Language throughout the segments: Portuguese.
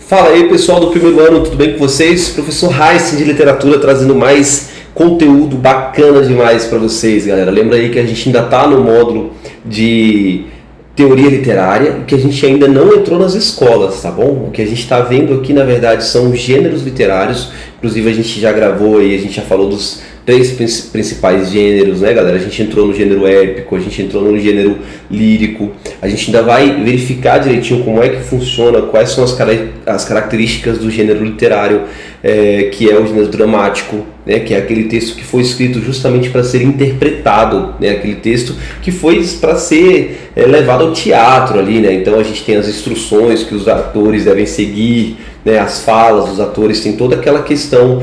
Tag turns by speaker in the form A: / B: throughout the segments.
A: Fala aí, pessoal do primeiro ano, tudo bem com vocês? Professor Heisen de literatura trazendo mais conteúdo bacana demais para vocês, galera. Lembra aí que a gente ainda está no módulo de teoria literária, que a gente ainda não entrou nas escolas, tá bom? O que a gente está vendo aqui, na verdade, são gêneros literários. Inclusive a gente já gravou aí, a gente já falou dos 3 principais gêneros, né, galera? A gente entrou no gênero épico, a gente entrou no gênero lírico. A gente ainda vai verificar direitinho como é que funciona, quais são as características do gênero literário, que é o gênero dramático, né, que é aquele texto que foi escrito justamente para ser interpretado, né, aquele texto que foi para ser levado ao teatro ali, né? Então a gente tem as instruções que os atores devem seguir, né, as falas dos atores, tem toda aquela questão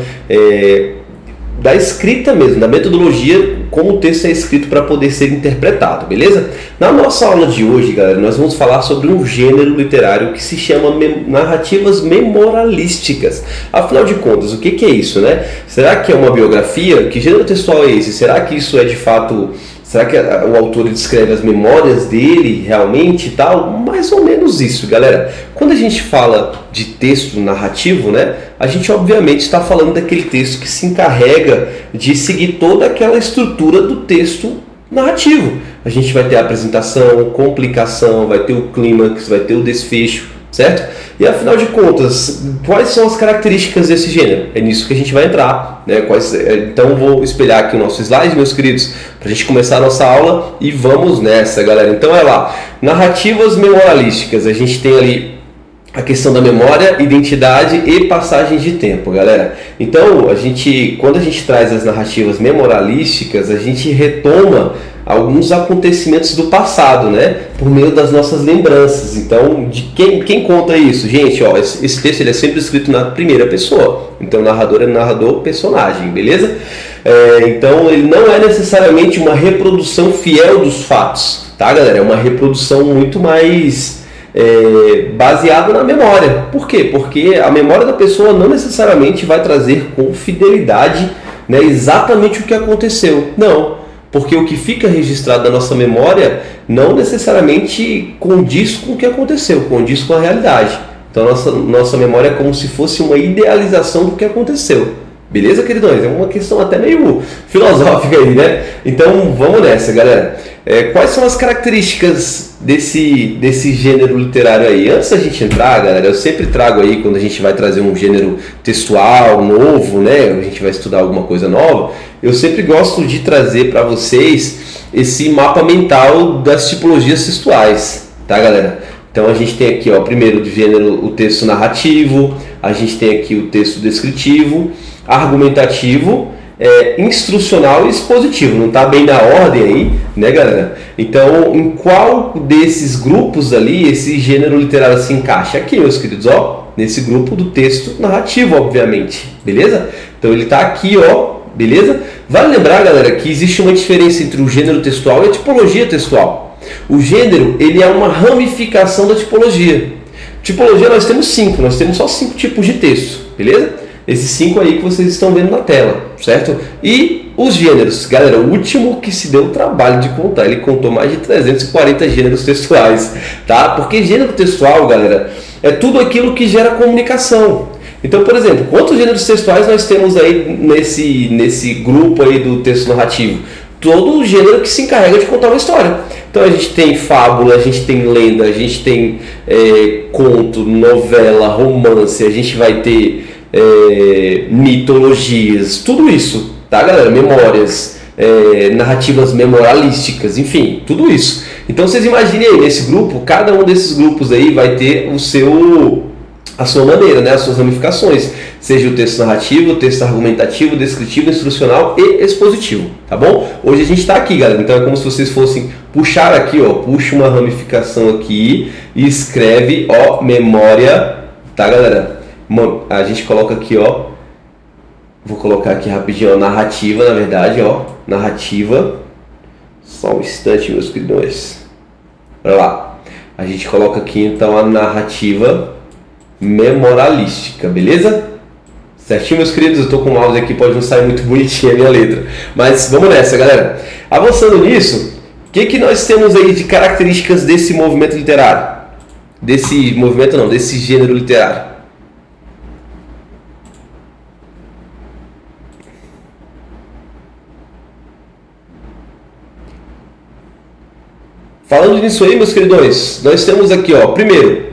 A: da escrita mesmo, da metodologia, como o texto é escrito para poder ser interpretado, beleza? Na nossa aula de hoje, galera, nós vamos falar sobre um gênero literário que se chama narrativas memorialísticas. Afinal de contas, o que é isso, né? Será que é uma biografia? Que gênero textual é esse? Será que isso é de fato... Será que o autor descreve as memórias dele realmente e tal? Mais ou menos isso, galera. Quando a gente fala de texto narrativo, né, a gente obviamente está falando daquele texto que se encarrega de seguir toda aquela estrutura do texto narrativo. A gente vai ter a apresentação, complicação, vai ter o clímax, vai ter o desfecho, certo? E afinal de contas, quais são as características desse gênero? É nisso que a gente vai entrar, né? Então eu vou espelhar aqui o nosso slide, meus queridos, para a gente começar a nossa aula e vamos nessa, galera. Então é lá, narrativas memorialísticas. A gente tem ali a questão da memória, identidade e passagem de tempo, galera. Então quando a gente traz as narrativas memorialísticas, a gente retoma alguns acontecimentos do passado, né? Por meio das nossas lembranças. Então, de quem conta isso? Gente, ó, esse texto ele é sempre escrito na primeira pessoa. Então, o narrador é narrador personagem, beleza? Então, ele não é necessariamente uma reprodução fiel dos fatos, tá, galera? É uma reprodução muito mais baseada na memória. Por quê? Porque a memória da pessoa não necessariamente vai trazer com fidelidade, né, exatamente o que aconteceu. Não. Porque o que fica registrado na nossa memória não necessariamente condiz com o que aconteceu, condiz com a realidade. Então nossa memória é como se fosse uma idealização do que aconteceu. Beleza, queridões? É uma questão até meio filosófica aí, né? Então vamos nessa, galera. Quais são as características desse gênero literário aí? Antes da gente entrar, galera, eu sempre trago aí, quando a gente vai trazer um gênero textual novo, né? A gente vai estudar alguma coisa nova, eu sempre gosto de trazer para vocês esse mapa mental das tipologias textuais, tá, galera? Então a gente tem aqui, ó, primeiro de gênero o texto narrativo, a gente tem aqui o texto descritivo, argumentativo, instrucional e expositivo. Não está bem na ordem aí, né, galera? Então, em qual desses grupos ali esse gênero literário se encaixa? Aqui, meus queridos, ó, nesse grupo do texto narrativo, obviamente, beleza? Então ele está aqui, ó, beleza? Vale lembrar, galera, que existe uma diferença entre o gênero textual e a tipologia textual. O gênero, ele é uma ramificação da tipologia. Tipologia nós temos só 5 tipos de texto, beleza? Esses 5 aí que vocês estão vendo na tela, certo? E os gêneros, galera, o último que se deu o trabalho de contar, ele contou mais de 340 gêneros textuais, tá? Porque gênero textual, galera, é tudo aquilo que gera comunicação. Então, por exemplo, quantos gêneros textuais nós temos aí nesse grupo aí do texto narrativo? Todo o gênero que se encarrega de contar uma história. Então a gente tem fábula, a gente tem lenda, a gente tem conto, novela, romance, a gente vai ter mitologias, tudo isso, tá, galera? Memórias, narrativas memorialísticas, enfim, tudo isso. Então vocês imaginem aí, nesse grupo, cada um desses grupos aí vai ter a sua maneira, né? As suas ramificações, seja o texto narrativo, o texto argumentativo, descritivo, instrucional e expositivo, tá bom? Hoje a gente está aqui, galera, então é como se vocês fossem puxar aqui, ó, puxa uma ramificação aqui e escreve, ó, memória, tá, galera? A gente coloca aqui, ó, vou colocar aqui rapidinho, ó, narrativa, na verdade, ó, narrativa, só um instante, meus queridos, olha lá, a gente coloca aqui então a narrativa memorialística, beleza? Certinho, meus queridos? Eu tô com o mouse aqui, pode não sair muito bonitinha a minha letra, mas vamos nessa, galera. Avançando nisso, o que nós temos aí de características desse movimento literário? Desse movimento não, desse gênero literário. falando nisso aí, meus queridões, nós temos aqui, ó, primeiro,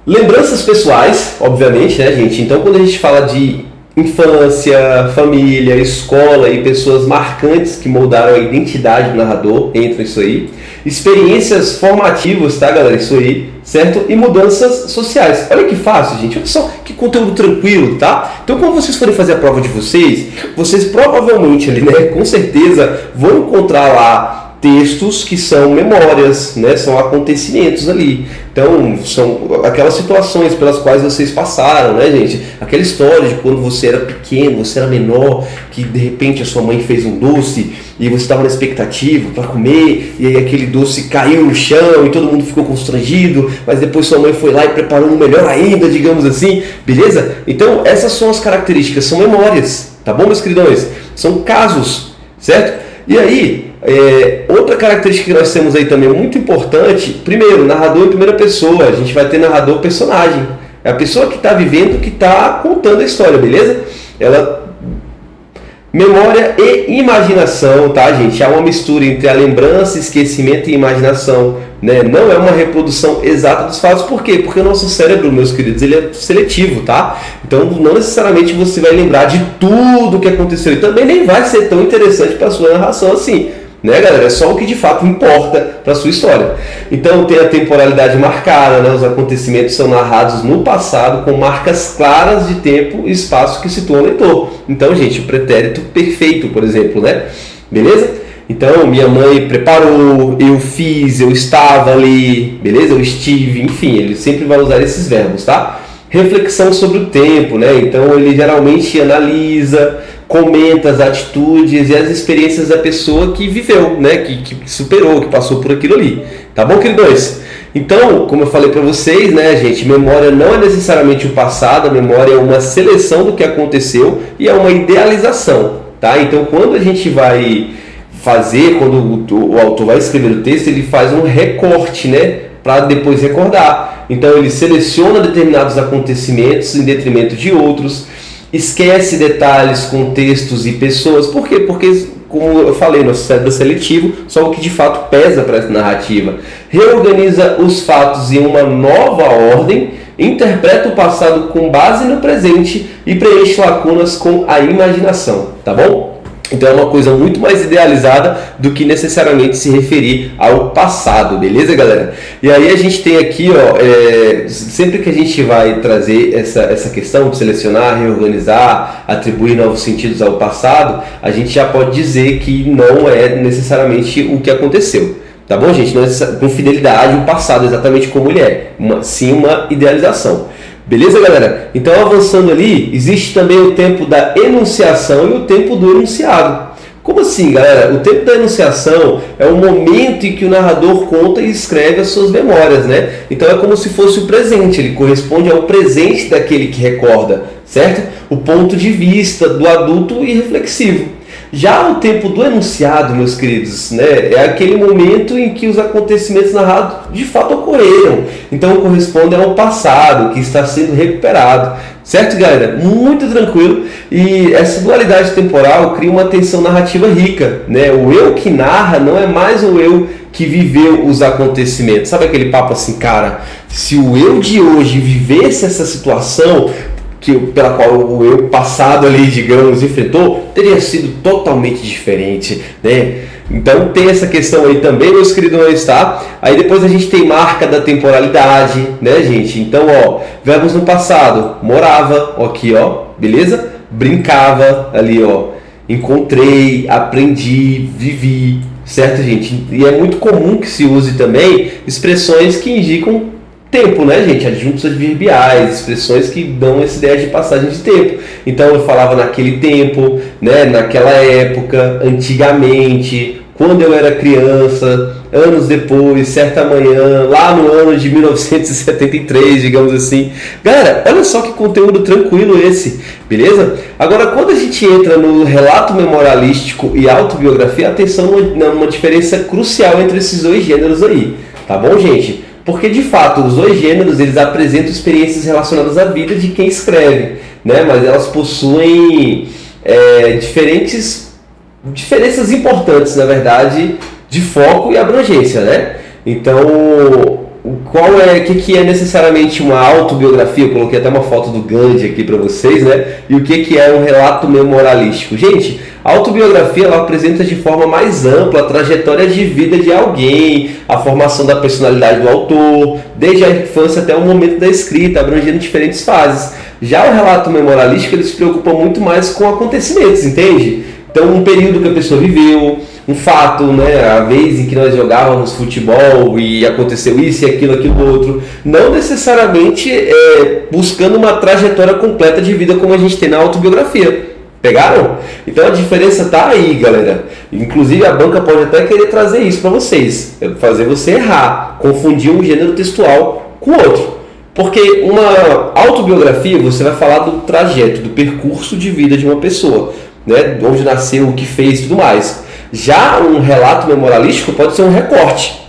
A: lembranças pessoais, obviamente, né, gente? Então, quando a gente fala de infância, família, escola e pessoas marcantes que moldaram a identidade do narrador, entra isso aí. Experiências formativas, tá, galera? Isso aí, certo? E mudanças sociais. Olha que fácil, gente. Olha só que conteúdo tranquilo, tá? Então, quando vocês forem fazer a prova de vocês provavelmente ali, né, com certeza, vão encontrar lá textos que são memórias, né? São acontecimentos ali. Então, são aquelas situações pelas quais vocês passaram, né, gente? Aquela história de quando você era pequeno, você era menor, que de repente a sua mãe fez um doce e você estava na expectativa para comer, e aí aquele doce caiu no chão e todo mundo ficou constrangido, mas depois sua mãe foi lá e preparou um melhor ainda, digamos assim, beleza? Então, essas são as características, são memórias, tá bom, meus queridões? São casos, certo? E aí, outra característica que nós temos aí também muito importante, primeiro, narrador em primeira pessoa, a gente vai ter narrador personagem, é a pessoa que está vivendo, que está contando a história, beleza? Memória e imaginação, tá, gente? Há uma mistura entre a lembrança, esquecimento e imaginação, né? Não é uma reprodução exata dos fatos. Por quê? Porque o nosso cérebro, meus queridos, ele é seletivo, tá? Então, não necessariamente você vai lembrar de tudo o que aconteceu. E também nem vai ser tão interessante para a sua narração assim, né, galera? É só o que de fato importa para a sua história. Então, tem a temporalidade marcada, né? Os acontecimentos são narrados no passado com marcas claras de tempo e espaço que situam o leitor. Então, gente, o pretérito perfeito, por exemplo, né? Beleza? Então, minha mãe preparou, eu fiz, eu estava ali, beleza? Eu estive, enfim, ele sempre vai usar esses verbos, tá? Reflexão sobre o tempo, né? Então, ele geralmente analisa, comenta as atitudes e as experiências da pessoa que viveu, né? Que superou, que passou por aquilo ali. Tá bom, queridos? Então, como eu falei para vocês, né, gente, memória não é necessariamente o passado, a memória é uma seleção do que aconteceu e é uma idealização, tá? Então, quando a gente vai fazer, quando o autor vai escrever o texto, ele faz um recorte, né, para depois recordar. Então, ele seleciona determinados acontecimentos em detrimento de outros, esquece detalhes, contextos e pessoas. Por quê? Porque, como eu falei, nosso cérebro é seletivo, só o que de fato pesa para essa narrativa. Reorganiza os fatos em uma nova ordem, interpreta o passado com base no presente e preenche lacunas com a imaginação, tá bom? Então é uma coisa muito mais idealizada do que necessariamente se referir ao passado, beleza, galera? E aí a gente tem aqui, ó, sempre que a gente vai trazer essa questão de selecionar, reorganizar, atribuir novos sentidos ao passado, a gente já pode dizer que não é necessariamente o que aconteceu. Tá bom, gente? Não é com fidelidade o passado exatamente como ele é, sim uma idealização. Beleza, galera? Então, avançando ali, existe também o tempo da enunciação e o tempo do enunciado. Como assim, galera? O tempo da enunciação é o momento em que o narrador conta e escreve as suas memórias, né? Então, é como se fosse o presente, ele corresponde ao presente daquele que recorda, certo? O ponto de vista do adulto irreflexivo. Já o tempo do enunciado, meus queridos, né, é aquele momento em que os acontecimentos narrados de fato ocorreram. Então corresponde ao passado que está sendo recuperado. Certo, galera? Muito tranquilo. E essa dualidade temporal cria uma tensão narrativa rica, né? O eu que narra não é mais o eu que viveu os acontecimentos. Sabe aquele papo assim, cara, se o eu de hoje vivesse essa situação pela qual o eu passado ali, digamos, enfrentou, teria sido totalmente diferente, né? Então tem essa questão aí também, meus queridões, tá? Aí depois a gente tem marca da temporalidade, né, gente? Então, ó, verbos no passado, morava, aqui, ó, beleza? Brincava, ali, ó, encontrei, aprendi, vivi, certo, gente? E é muito comum que se use também expressões que indicam tempo, né, gente? Adjuntos adverbiais, expressões que dão essa ideia de passagem de tempo. Então eu falava naquele tempo, né, naquela época, antigamente, quando eu era criança, anos depois, certa manhã, lá no ano de 1973, digamos assim. Galera, olha só que conteúdo tranquilo esse, beleza? Agora, quando a gente entra no relato memorialístico e autobiografia, atenção numa diferença crucial entre esses dois gêneros aí, tá bom, gente? Porque, de fato, os dois gêneros, eles apresentam experiências relacionadas à vida de quem escreve, né? Mas elas possuem diferentes diferenças importantes, na verdade, de foco e abrangência, né? Então, o que é necessariamente uma autobiografia? Eu coloquei até uma foto do Gandhi aqui para vocês, né? E o que é um relato memorialístico? Gente, a autobiografia ela apresenta de forma mais ampla a trajetória de vida de alguém, a formação da personalidade do autor, desde a infância até o momento da escrita, abrangendo diferentes fases. Já o relato memorialístico ele se preocupa muito mais com acontecimentos, entende? Então, um período que a pessoa viveu, um fato, né, a vez em que nós jogávamos futebol e aconteceu isso e aquilo outro, não necessariamente buscando uma trajetória completa de vida como a gente tem na autobiografia. Pegaram? Então a diferença tá aí, galera. Inclusive a banca pode até querer trazer isso para vocês, fazer você errar, confundir um gênero textual com outro. Porque uma autobiografia você vai falar do trajeto, do percurso de vida de uma pessoa, né, onde nasceu, o que fez e tudo mais. Já um relato memorialístico pode ser um recorte,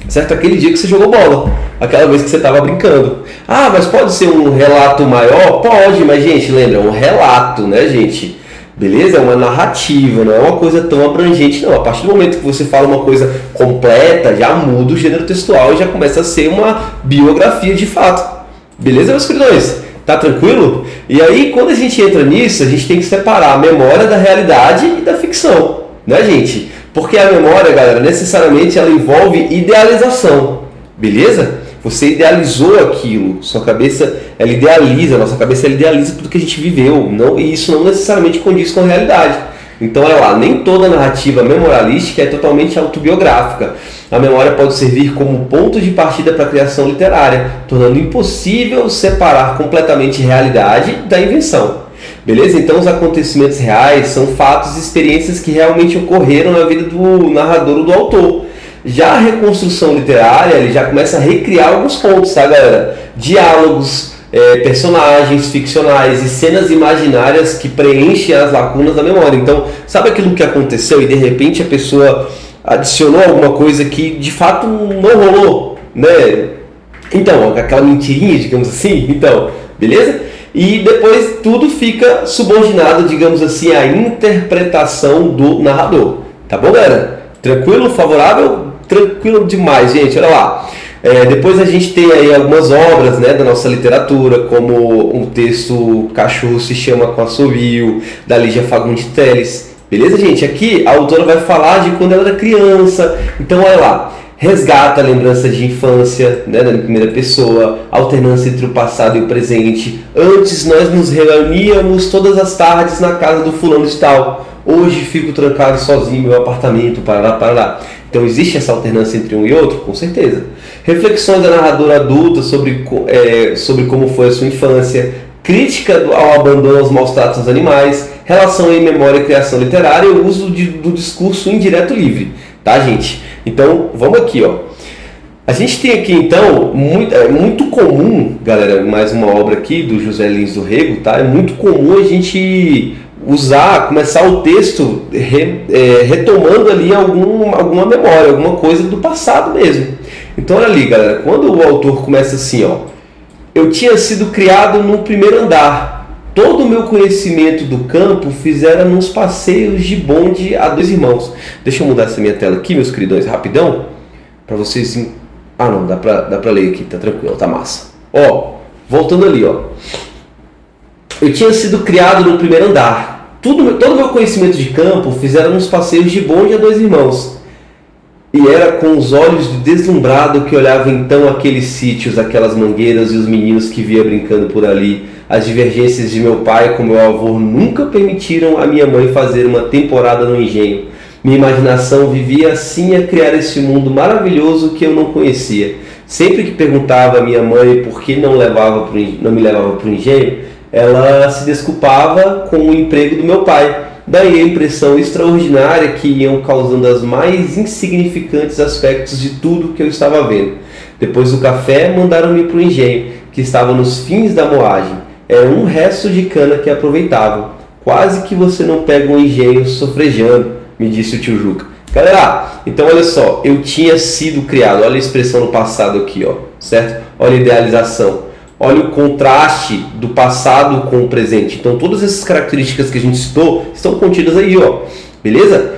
A: certo? Aquele dia que você jogou bola, aquela vez que você estava brincando. Ah, mas pode ser um relato maior? Pode, mas gente, lembra, é um relato, né, gente? Beleza? É uma narrativa, não é uma coisa tão abrangente, não. A partir do momento que você fala uma coisa completa, já muda o gênero textual e já começa a ser uma biografia de fato. Beleza, meus queridões? Tá tranquilo? E aí, quando a gente entra nisso, a gente tem que separar a memória da realidade e da ficção, né, gente? Porque a memória, galera, necessariamente ela envolve idealização, beleza? Você idealizou aquilo, sua cabeça, ela idealiza, nossa cabeça ela idealiza tudo que a gente viveu, não, e isso não necessariamente condiz com a realidade. Então, olha lá, nem toda narrativa memorialística é totalmente autobiográfica. A memória pode servir como ponto de partida para a criação literária, tornando impossível separar completamente realidade da invenção. Beleza? Então, os acontecimentos reais são fatos e experiências que realmente ocorreram na vida do narrador ou do autor. Já a reconstrução literária, ele já começa a recriar alguns pontos, tá, galera? Diálogos, personagens ficcionais e cenas imaginárias que preenchem as lacunas da memória. Então, sabe aquilo que aconteceu e de repente a pessoa adicionou alguma coisa que de fato não rolou, né? Então, aquela mentirinha, digamos assim, então, beleza? E depois tudo fica subordinado, digamos assim, à interpretação do narrador. Tá bom, galera? Tranquilo? Favorável? Tranquilo demais, gente. Olha lá. Depois a gente tem aí algumas obras, né, da nossa literatura, como um texto Cachorro se chama com assovio, da Lígia Fagundes Telles. Beleza, gente? Aqui a autora vai falar de quando ela era criança. Então, olha lá. Resgata lembranças de infância, né, na primeira pessoa, alternância entre o passado e o presente. Antes nós nos reuníamos todas as tardes na casa do fulano de tal. Hoje fico trancado sozinho no meu apartamento, parará. Então existe essa alternância entre um e outro? Com certeza. Reflexões da narradora adulta sobre como foi a sua infância, crítica ao abandono aos maus tratos aos animais, relação em memória e criação literária e o uso do discurso indireto livre. Tá, gente? Então, vamos aqui, ó. A gente tem aqui, então, muito comum, galera, mais uma obra aqui do José Lins do Rego, tá? É muito comum a gente começar o texto retomando ali alguma memória, alguma coisa do passado mesmo. Então, olha ali, galera, quando o autor começa assim, ó. Eu tinha sido criado no primeiro andar. Todo o meu conhecimento do campo fizeram nos passeios de bonde a dois irmãos. Deixa eu mudar essa minha tela aqui, meus queridões, rapidão. Para vocês... Ah, não, dá pra ler aqui, tá tranquilo, tá massa. Ó, voltando ali, ó. Eu tinha sido criado no primeiro andar. Todo o meu conhecimento de campo fizeram nos passeios de bonde a dois irmãos. E era com os olhos de deslumbrado que olhava então aqueles sítios, aquelas mangueiras e os meninos que via brincando por ali. As divergências de meu pai com meu avô nunca permitiram a minha mãe fazer uma temporada no engenho. Minha imaginação vivia assim a criar esse mundo maravilhoso que eu não conhecia. Sempre que perguntava a minha mãe por que não me levava para o engenho, ela se desculpava com o emprego do meu pai. Daí a impressão extraordinária que iam causando os mais insignificantes aspectos de tudo que eu estava vendo. Depois do café, mandaram-me para o engenho, que estava nos fins da moagem. Era um resto de cana que aproveitavam. Quase que você não pega um engenho sofrejando, me disse o tio Juca. Galera, então olha só, eu tinha sido criado, olha a expressão no passado aqui, ó, certo? Olha a idealização, olha o contraste do passado com o presente. Então todas essas características que a gente citou estão contidas aí, ó. beleza?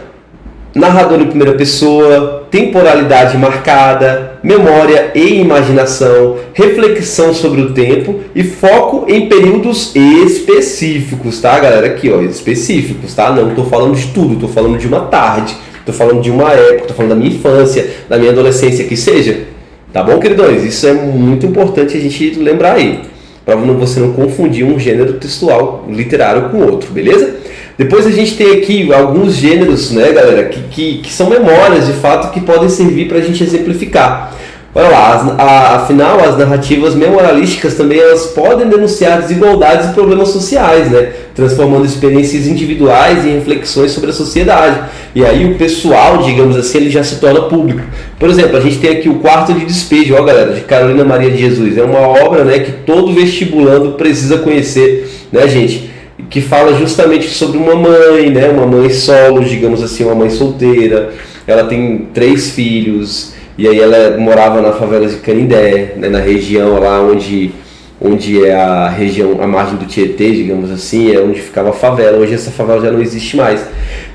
A: Narrador em primeira pessoa, temporalidade marcada, memória e imaginação, reflexão sobre o tempo e foco em períodos específicos, tá, galera? Aqui, ó, específicos, tá? Não estou falando de tudo, estou falando de uma tarde, estou falando de uma época, estou falando da minha infância, da minha adolescência, que seja. Tá bom, queridões? Isso é muito importante a gente lembrar aí, para você não confundir um gênero textual literário com outro, beleza? Depois a gente tem aqui alguns gêneros, né, galera, que são memórias, de fato, que podem servir para a gente exemplificar. Olha lá, afinal, as narrativas memorialísticas também elas podem denunciar desigualdades e problemas sociais, né, transformando experiências individuais em reflexões sobre a sociedade. E aí o pessoal, digamos assim, ele já se torna público. Por exemplo, a gente tem aqui o Quarto de Despejo, ó, galera, de Carolina Maria de Jesus. É uma obra, né, que todo vestibulando precisa conhecer, né, gente? Que fala justamente sobre uma mãe, né, uma mãe solo, digamos assim, uma mãe solteira. Ela tem 3 filhos e aí ela morava na favela de Canindé, né, na região lá onde é a região, a margem do Tietê, digamos assim, é onde ficava a favela. Hoje essa favela já não existe mais.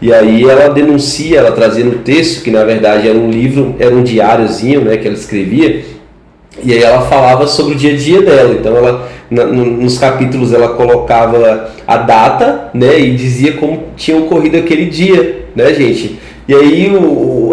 A: E aí ela denuncia, ela trazia no texto, que na verdade era um livro, era um diáriozinho, né, que ela escrevia, e aí ela falava sobre o dia a dia dela. Então ela, nos capítulos ela colocava a data, né, e dizia como tinha ocorrido aquele dia, né, gente? E aí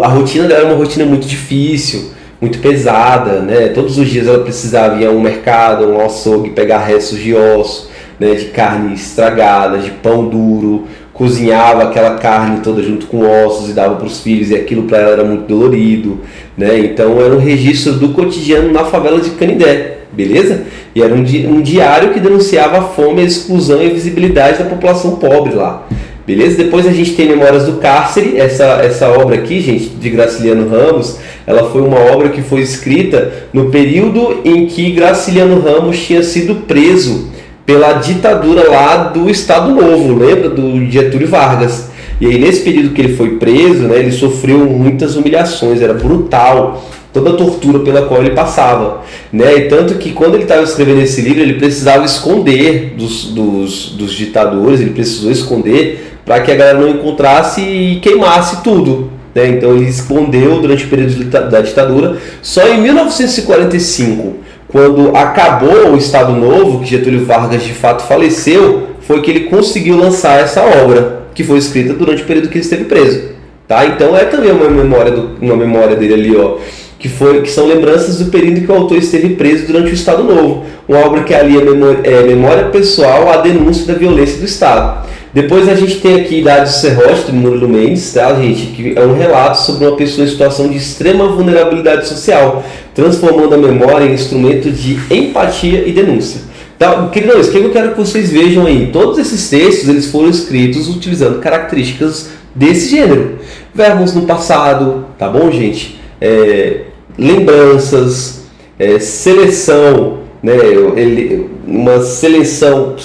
A: a rotina dela era uma rotina muito difícil, muito pesada, né? Todos os dias ela precisava ir a um mercado, a um açougue, pegar restos de osso, né, de carne estragada, de pão duro, cozinhava aquela carne toda junto com ossos e dava para os filhos, e aquilo para ela era muito dolorido, né? Então era um registro do cotidiano na favela de Canindé, beleza? E era um diário que denunciava a fome, a exclusão e a invisibilidade da população pobre lá, beleza? Depois a gente tem Memórias do Cárcere, essa obra aqui, gente, de Graciliano Ramos. Ela foi uma obra que foi escrita no período em que Graciliano Ramos tinha sido preso pela ditadura lá do Estado Novo, lembra? Do Getúlio Vargas. E aí nesse período que ele foi preso, né, ele sofreu muitas humilhações, era brutal toda a tortura pela qual ele passava, né? E tanto que quando ele estava escrevendo esse livro, ele precisava esconder dos ditadores, ele precisou esconder para que a galera não encontrasse e queimasse tudo, né? Então ele escondeu durante o período da ditadura. Só em 1945, quando acabou o Estado Novo, que Getúlio Vargas de fato faleceu, foi que ele conseguiu lançar essa obra, que foi escrita durante o período que ele esteve preso, tá? Então é também uma memória dele ali, ó, que são lembranças do período que o autor esteve preso durante o Estado Novo, uma obra que ali é memória pessoal à denúncia da violência do Estado. Depois a gente tem aqui Idade do Serrote, do Murilo Mendes, tá, gente? Que é um relato sobre uma pessoa em situação de extrema vulnerabilidade social, transformando a memória em instrumento de empatia e denúncia. Então, queridos, o que eu quero que vocês vejam aí? Todos esses textos eles foram escritos utilizando características desse gênero. Verbos no passado, tá bom, gente? Lembranças, seleção, né? Uma seleção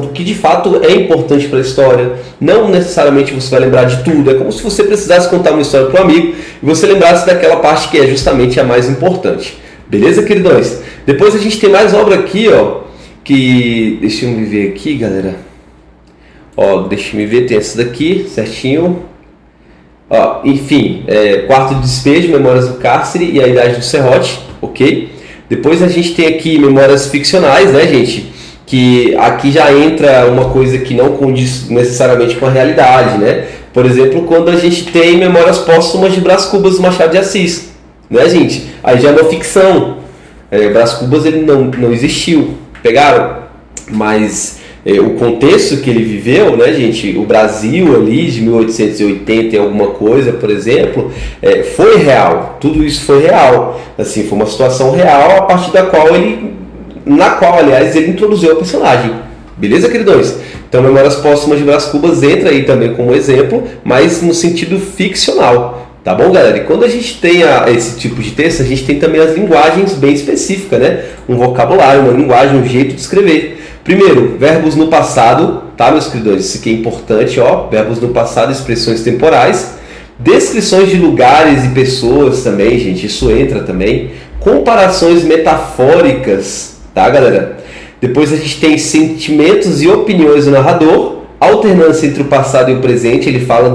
A: do que de fato é importante para a história. Não necessariamente você vai lembrar de tudo. É como se você precisasse contar uma história para um amigo e você lembrasse daquela parte que é justamente a mais importante. Beleza, queridões? Depois a gente tem mais obra aqui, ó, que deixa eu me ver aqui, galera. Ó, deixa eu me ver, tem essa daqui, certinho. Ó, enfim, Quarto de Despejo, Memórias do Cárcere e a Idade do Serrote, ok? Depois a gente tem aqui memórias ficcionais, né, gente? Que aqui já entra uma coisa que não condiz necessariamente com a realidade, né? Por exemplo, quando a gente tem Memórias Póstumas de Brás Cubas do Machado de Assis, né, gente? Aí já é uma ficção. Brás Cubas ele não existiu, pegaram? Mas o contexto que ele viveu, né, gente? O Brasil ali de 1880 e alguma coisa, por exemplo, foi real. Tudo isso foi real. Assim, foi uma situação real a partir na qual, aliás, ele introduziu a personagem. Beleza, queridões? Então, Memórias Póstumas de Brás Cubas entra aí também como exemplo, mas no sentido ficcional. Tá bom, galera? E quando a gente tem esse tipo de texto, a gente tem também as linguagens bem específicas, né? Um vocabulário, uma linguagem, um jeito de escrever. Primeiro, verbos no passado, tá, meus queridos? Isso aqui é importante, ó. Verbos no passado, expressões temporais. Descrições de lugares e pessoas também, gente. Isso entra também. Comparações metafóricas, tá, galera? Depois a gente tem sentimentos e opiniões do narrador. Alternância entre o passado e o presente. Ele fala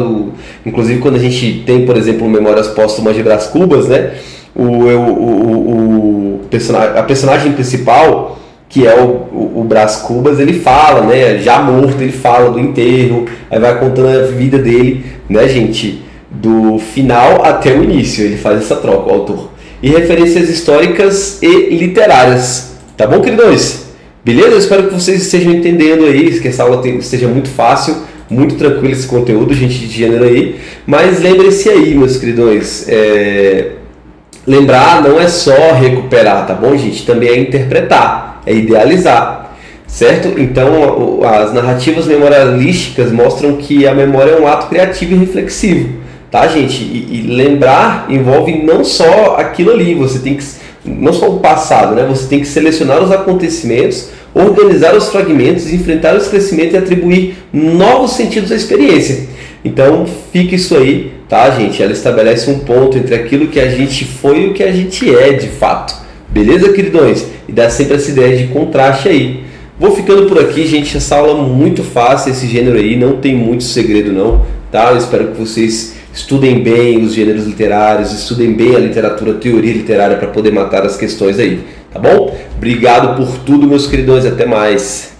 A: Inclusive quando a gente tem, por exemplo, Memórias Póstumas de Brás Cubas, né? A personagem principal, que é o Brás Cubas, ele fala, né? Já morto, ele fala do enterro, aí vai contando a vida dele, né, gente? Do final até o início, ele faz essa troca, o autor. E referências históricas e literárias. Tá bom, queridões? Beleza? Eu espero que vocês estejam entendendo aí, que essa aula esteja muito fácil, muito tranquilo esse conteúdo, gente de gênero aí. Mas lembre-se aí, meus queridões, lembrar não é só recuperar, tá bom, gente? Também é interpretar, é idealizar, certo? Então, as narrativas memorialísticas mostram que a memória é um ato criativo e reflexivo, tá, gente? E lembrar envolve não só aquilo ali, você tem que, não só o passado, né? Você tem que selecionar os acontecimentos, organizar os fragmentos, enfrentar o esclarecimento e atribuir novos sentidos à experiência. Então, fica isso aí, tá, gente? Ela estabelece um ponto entre aquilo que a gente foi e o que a gente é, de fato. Beleza, queridões? E dá sempre essa ideia de contraste aí. Vou ficando por aqui, gente. Essa aula é muito fácil, esse gênero aí. Não tem muito segredo, não, tá? Eu espero que vocês estudem bem os gêneros literários, estudem bem a literatura, a teoria literária para poder matar as questões aí, tá bom? Obrigado por tudo, meus queridões. Até mais.